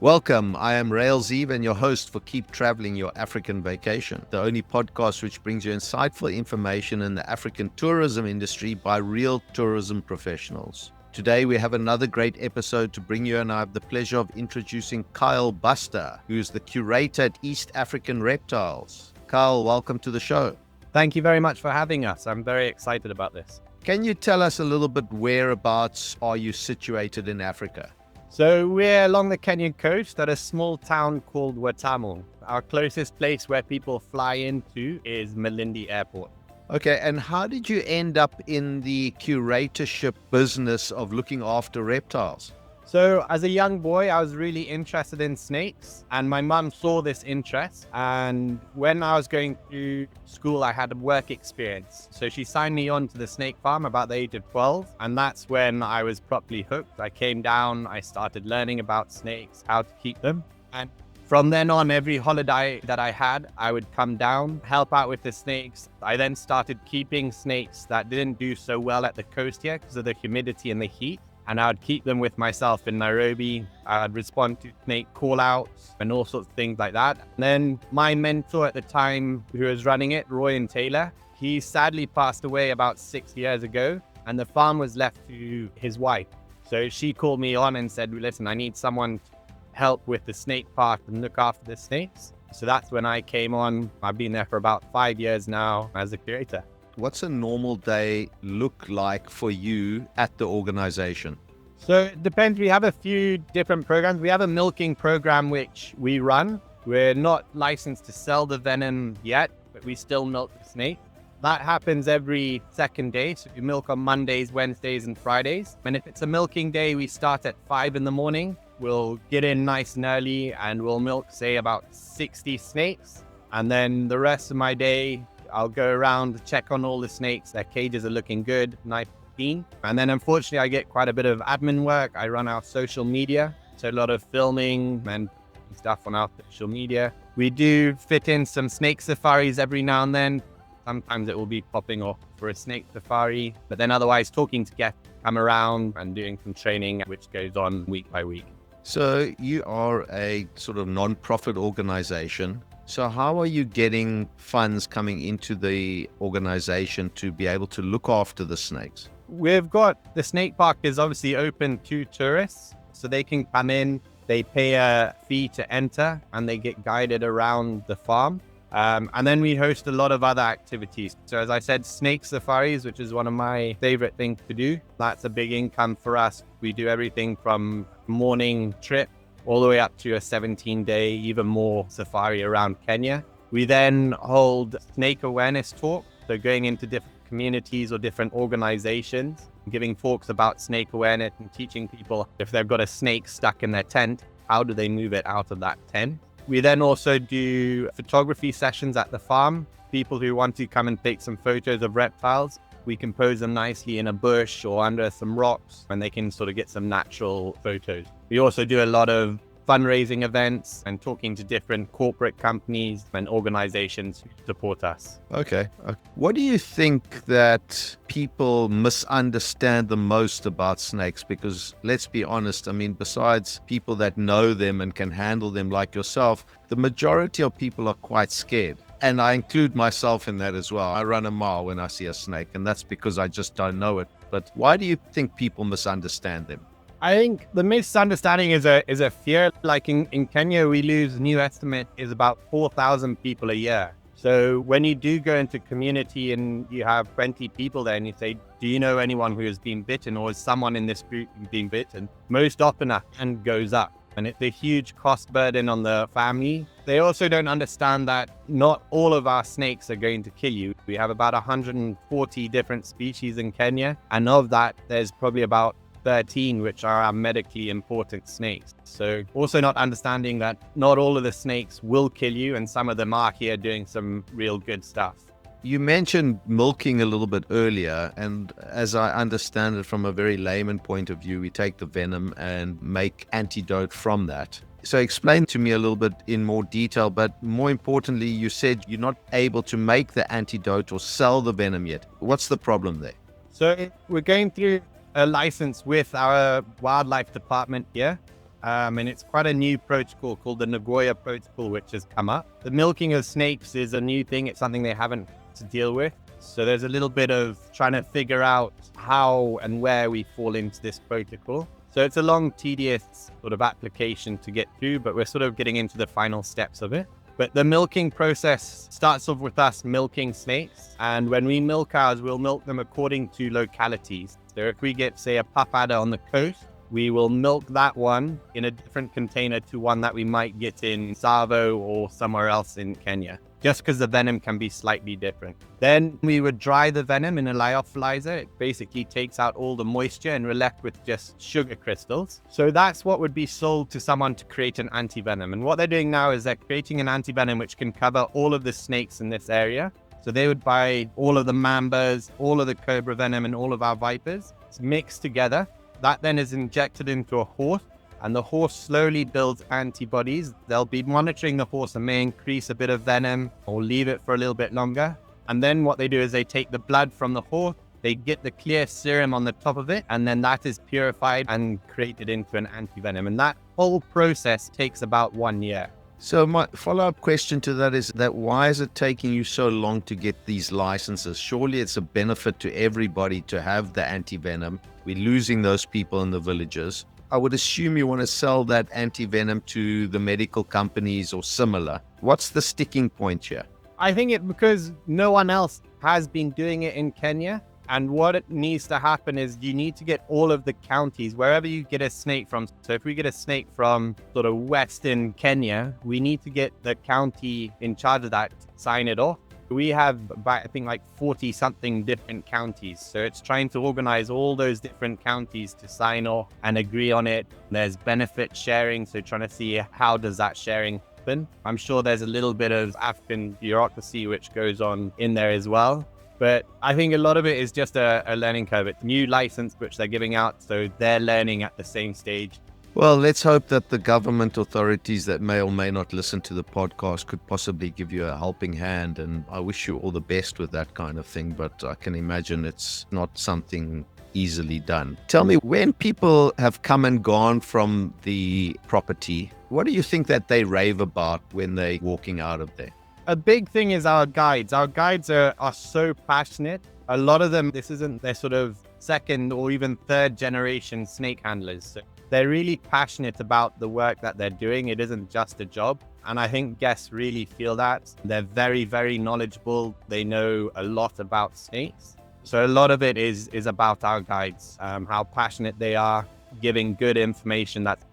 Welcome, I am 𝐸𝐬𝐸 and your host for Keep Traveling Your African Vacation, the only podcast which brings you insightful information in the African tourism industry by real tourism professionals. Today we have another great episode to bring you, and I have the pleasure of introducing 𝐲𝐞𝐿 Buster, who is the curator at East African Reptiles. 𝐲𝐿, welcome to the show. Thank you very much for having us. I'm very excited about this. Can you tell us a little bit whereabouts are you situated in Africa? So we're along the Kenyan coast at a small town called 𝐸𝐴𝐿. Our closest place where people fly into is Malindi Airport. Okay, and how did you end up in the curatorship business of looking after reptiles? So as a young boy, I was really interested in snakes, and my mum saw this interest. And when I was going through school, I had a work experience. So she signed me on to the snake farm about the age of 12. And that's when I was properly hooked. I came down, I started learning about snakes, how to keep them. And from then on, every holiday that I had, I would come down, help out with the snakes. I then started keeping snakes that didn't do so well at the coast here because of the humidity and the heat. And I would keep them with myself in Nairobi. I'd respond to snake call-outs and all sorts of things like that. And then my mentor at the time, who was running it, Roy and Taylor, he sadly passed away about 6 years ago, and the farm was left to his wife. So she called me on and said, listen, I need someone to help with the snake park and look after the snakes. So that's when I came on. I've been there for about 5 years now as a curator. What's a normal day look like for you at the organization? So it depends. We have a few different programs. We have a milking program which we run. We're not licensed to sell the venom yet, but we still milk the snake. That happens every second day. So we milk on Mondays, Wednesdays, and Fridays. And if it's a milking day, we start at 5 in the morning. We'll get in nice and early and we'll milk, say, about 60 snakes. And then the rest of my day, I'll go around, check on all the snakes. Their cages are looking good, nice and clean. And then unfortunately, I get quite a bit of admin work. I run our social media, so a lot of filming and stuff on our social media. We do fit in some snake safaris every now and then. Sometimes it will be popping off for a snake safari, but then otherwise talking to guests, come around and doing some training, which goes on week by week. So you are a sort of non-profit organization. So how are you getting funds coming into the organization to be able to look after the snakes? We've got, the snake park is obviously open to tourists, so they can come in, they pay a fee to enter, and they get guided around the farm. And then we host a lot of other activities. So as I said, snake safaris, which is one of my favorite things to do. That's a big income for us. We do everything from morning trip all the way up to a 17-day, even more safari around Kenya. We then hold snake awareness talks, so going into different communities or different organizations, giving talks about snake awareness and teaching people if they've got a snake stuck in their tent, how do they move it out of that tent? We then also do photography sessions at the farm. People who want to come and take some photos of reptiles, we can pose them nicely in a bush or under some rocks, and they can sort of get some natural photos. We also do a lot of fundraising events and talking to different corporate companies and organizations who support us. Okay. What do you think that people misunderstand the most about snakes? Because let's be honest, I mean, besides people that know them and can handle them like yourself, the majority of people are quite scared. And I include myself in that as well. I run a mile when I see a snake, and that's because I just don't know it. But why do you think people misunderstand them? I think the misunderstanding is a fear. Like in Kenya, we lose, new estimate is about 4,000 people a year. So when you do go into community and you have 20 people there and you say, do you know anyone who has been bitten, or is someone in this group being bitten? Most often a hand goes up, and it's a huge cost burden on the family. They also don't understand that not all of our snakes are going to kill you. We have about 140 different species in Kenya, and of that, there's probably about 13 which are our medically important snakes. So also not understanding that not all of the snakes will kill you, and some of them are here doing some real good stuff. You mentioned milking a little bit earlier, and as I understand it from a very layman point of view, we take the venom and make antidote from that. So explain to me a little bit in more detail, but more importantly, you said you're not able to make the antidote or sell the venom yet. What's the problem there? So we're going through a license with our wildlife department here. And it's quite a new protocol called the Nagoya Protocol, which has come up. The milking of snakes is a new thing. It's something they haven't to deal with. So there's a little bit of trying to figure out how and where we fall into this protocol. So it's a long, tedious sort of application to get through, but we're sort of getting into the final steps of it. But the milking process starts off with us milking snakes. And when we milk ours, we'll milk them according to localities. So if we get, say, a pup adder on the coast, we will milk that one in a different container to one that we might get in 𝐸𝐸 or somewhere else in Kenya, just because the venom can be slightly different. Then we would dry the venom in a lyophilizer. It basically takes out all the moisture and we're left with just sugar crystals. So that's what would be sold to someone to create an antivenom. And what they're doing now is they're creating an antivenom which can cover all of the snakes in this area. So they would buy all of the mambas, all of the cobra venom, and all of our vipers. It's mixed together. That then is injected into a horse, and the horse slowly builds antibodies. They'll be monitoring the horse and may increase a bit of venom or leave it for a little bit longer. And then what they do is they take the blood from the horse, they get the clear serum on the top of it, and then that is purified and created into an antivenom. And that whole process takes about 1 year. So my follow-up question to that is that why is it taking you so long to get these licenses? Surely it's a benefit to everybody to have the antivenom. We're losing those people in the villages. I would assume you want to sell that antivenom to the medical companies or similar. What's the sticking point here? I think it because no one else has been doing it in Kenya. And what it needs to happen is you need to get all of the counties, wherever you get a snake from. So if we get a snake from sort of Western Kenya, we need to get the county in charge of that to sign it off. We have about, I think, like 40 something different counties. So it's trying to organize all those different counties to sign off and agree on it. There's benefit sharing. So trying to see how does that sharing happen. I'm sure there's a little bit of African bureaucracy which goes on in there as well. But I think a lot of it is just a learning curve. It's new license which they're giving out, so they're learning at the same stage. Well, let's hope that the government authorities that may or may not listen to the podcast could possibly give you a helping hand. And I wish you all the best with that kind of thing, but I can imagine it's not something easily done. Tell me, when people have come and gone from the property, what do you think that they rave about when they're walking out of there? A big thing is our guides. Our guides are so passionate. A lot of them, this isn't their sort of second or even third generation snake handlers. So they're really passionate about the work that they're doing. It isn't just a job. And I think guests really feel that. They're very, very knowledgeable. They know a lot about snakes. So a lot of it is about our guides, how passionate they are, giving good information that's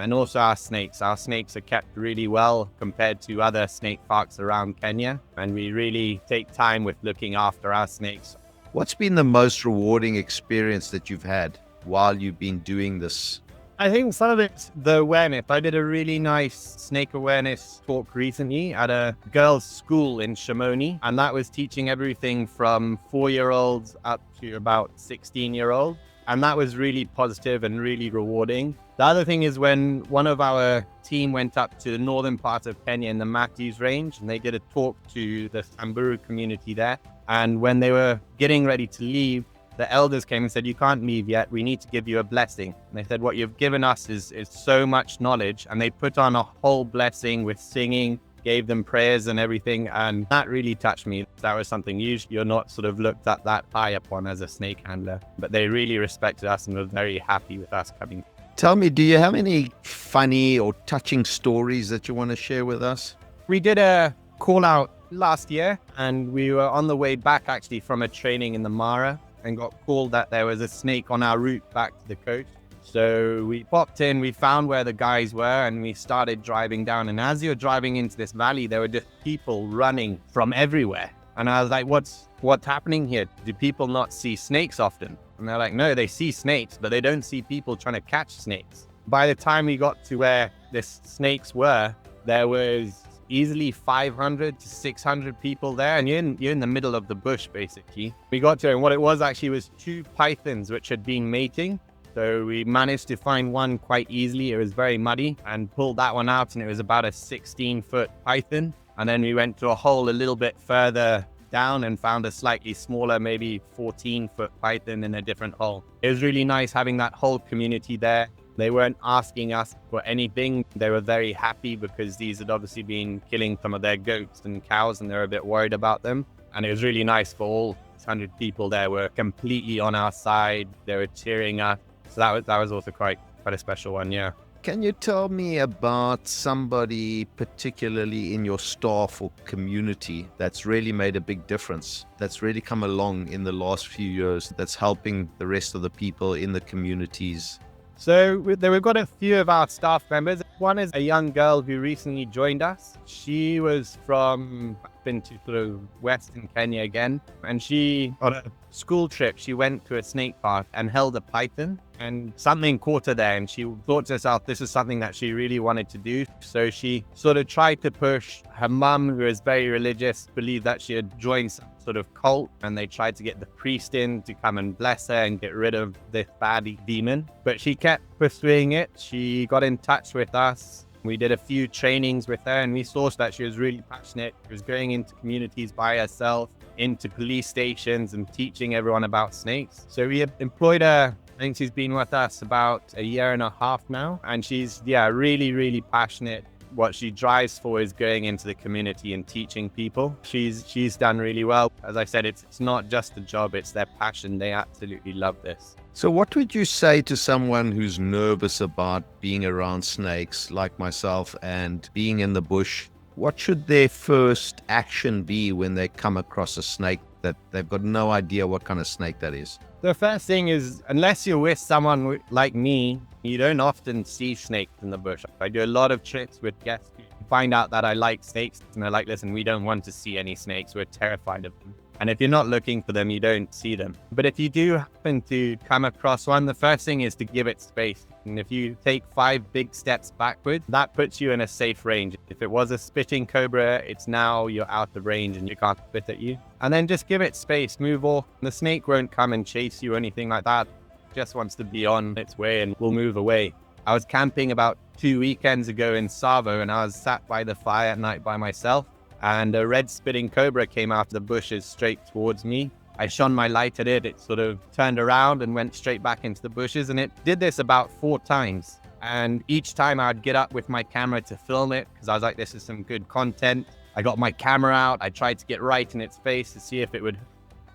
and also our snakes. Our snakes are kept really well compared to other snake parks around Kenya. And we really take time with looking after our snakes. What's been the most rewarding experience that you've had while you've been doing this? I think some of it's the awareness. I did a really nice snake awareness talk recently at a girls' school in Shimoni. And that was teaching everything from 4-year-olds up to about 16-year-olds. And that was really positive and really rewarding. The other thing is when one of our team went up to the northern part of Kenya in the Matthews Range, and they did a talk to the Samburu community there. And when they were getting ready to leave, the elders came and said, "You can't leave yet. We need to give you a blessing." And they said, "What you've given us is so much knowledge." And they put on a whole blessing with singing, gave them prayers and everything. And that really touched me. That was something usually you're not sort of looked at that high upon as a snake handler. But they really respected us and were very happy with us coming. Tell me, do you have any funny or touching stories that you want to share with us? We did a call out last year and we were on the way back actually from a training in the Mara and got called that there was a snake on our route back to the coast. So we popped in, we found where the guys were and we started driving down. And as you're driving into this valley, there were just people running from everywhere. And I was like, what's happening here? Do people not see snakes often? And they're like, no, they see snakes, but they don't see people trying to catch snakes. By the time we got to where the snakes were, there was easily 500 to 600 people there. And you're in the middle of the bush, basically. We got to, and what it was actually was 2 pythons which had been mating. So we managed to find one quite easily. It was very muddy and pulled that one out. And it was about a 16-foot python. And then we went to a hole a little bit further down and found a slightly smaller, maybe 14-foot python in a different hole. It was really nice having that whole community there. They weren't asking us for anything. They were very happy because these had obviously been killing some of their goats and cows, and they were a bit worried about them. And it was really nice for all 100 people there were completely on our side. They were cheering us. So that was also quite a special one, yeah. Can you tell me about somebody, particularly in your staff or community, that's really made a big difference, that's really come along in the last few years, that's helping the rest of the people in the communities? So we've got a few of our staff members. One is a young girl who recently joined us. She was from into sort of Western Kenya again, and she, on a school trip, she went to a snake park and held a python, and something caught her there, and she thought to herself this is something that she really wanted to do. So she sort of tried to push her mum, who is very religious, believed that she had joined some sort of cult, and they tried to get the priest in to come and bless her and get rid of this bad demon. But she kept pursuing it. She got in touch with us. We did a few trainings with her, and we saw that she was really passionate. She was going into communities by herself, into police stations, and teaching everyone about snakes. So we employed her. I think she's been with us about a year and a half now, and she's, really, really passionate. What she drives for is going into the community and teaching people. She's done really well. As I said, it's not just a job, it's their passion. They absolutely love this. So what would you say to someone who's nervous about being around snakes like myself and being in the bush? What should their first action be when they come across a snake that they've got no idea what kind of snake that is? The first thing is, unless you're with someone like me, you don't often see snakes in the bush. I do a lot of trips with guests who find out that I like snakes, and they're like, listen, we don't want to see any snakes. We're terrified of them. And if you're not looking for them, you don't see them. But if you do happen to come across one, the first thing is to give it space. And if you take 5 big steps backward, that puts you in a safe range. If it was a spitting cobra, it's now you're out of range and you can't spit at you. And then just give it space, move off. The snake won't come and chase you or anything like that. It just wants to be on its way and will move away. I was camping about 2 weekends ago in Tsavo, and I was sat by the fire at night by myself. And a red spitting cobra came out of the bushes straight towards me. I shone my light at it. It sort of turned around and went straight back into the bushes. And it did this about 4 times. And each time I'd get up with my camera to film it because I was like, this is some good content. I got my camera out. I tried to get right in its face to see if it would.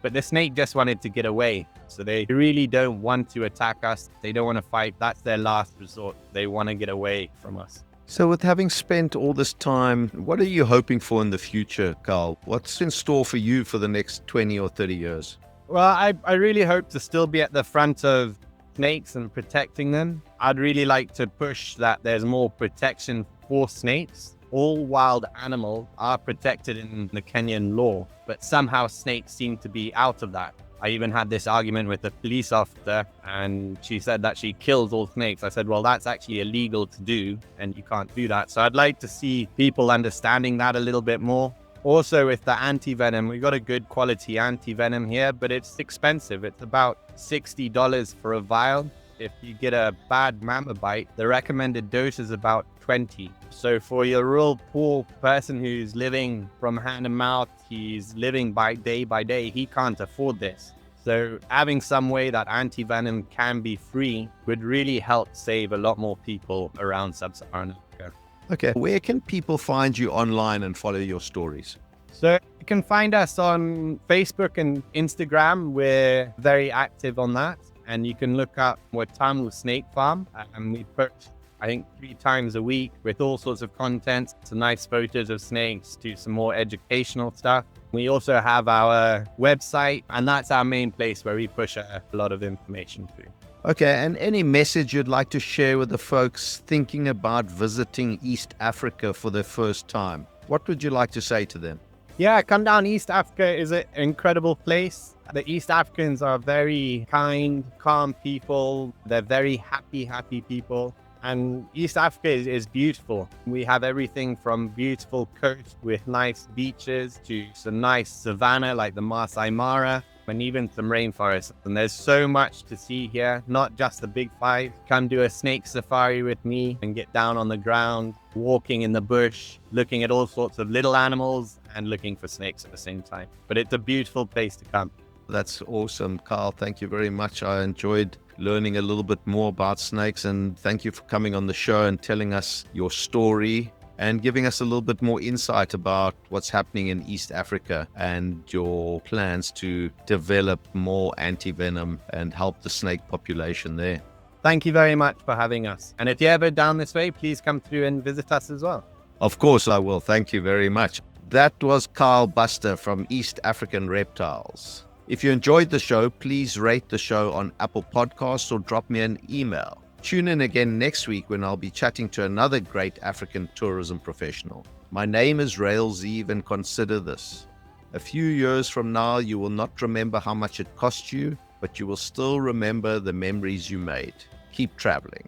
But the snake just wanted to get away. So they really don't want to attack us. They don't want to fight. That's their last resort. They want to get away from us. So with having spent all this time, what are you hoping for in the future, Carl? What's in store for you for the next 20 or 30 years? Well, I really hope to still be at the front of snakes and protecting them. I'd really like to push that there's more protection for snakes. All wild animals are protected in the Kenyan law, but somehow snakes seem to be out of that. I even had this argument with a police officer, and she said that she kills all snakes. I said, well, that's actually illegal to do, and you can't do that. So I'd like to see people understanding that a little bit more. Also, with the antivenom, we got a good quality antivenom here, but it's expensive. It's about $60 for a vial. If you get a bad mama bite, the recommended dose is about 20. So for your real poor person who's living from hand to mouth, he's living by day, he can't afford this. So having some way that antivenom can be free would really help save a lot more people around sub-Saharan Africa. Okay, where can people find you online and follow your stories? So you can find us on Facebook and Instagram. We're very active on that. And you can look up 𝐸𝐤𝐿 Snake Farm, and we put, I think, 3 times a week with all sorts of content, some nice photos of snakes, to some more educational stuff. We also have our website, and that's our main place where we push a lot of information through. Okay, and any message you'd like to share with the folks thinking about visiting East Africa for the first time? What would you like to say to them? Yeah, come down. East Africa is an incredible place. The East Africans are very kind, calm people. They're very happy people. And East Africa is beautiful. We have everything from beautiful coast with nice beaches to some nice savanna like the Masai Mara, and even some rainforests. And there's so much to see here, not just the big 5. Come do a snake safari with me and get down on the ground, walking in the bush, looking at all sorts of little animals and looking for snakes at the same time. But it's a beautiful place to come. That's awesome, Carl. Thank you very much. I enjoyed learning a little bit more about snakes, and thank you for coming on the show and telling us your story and giving us a little bit more insight about what's happening in East Africa and your plans to develop more antivenom and help the snake population there. Thank you very much for having us. And if you're ever down this way, please come through and visit us as well. Of course I will. Thank you very much. That was Carl Buster from East African Reptiles. If you enjoyed the show, please rate the show on Apple Podcasts or drop me an email. Tune in again next week when I'll be chatting to another great African tourism professional. My name is 𝐸𝐸, and consider this. A few years from now, you will not remember how much it cost you, but you will still remember the memories you made. Keep traveling.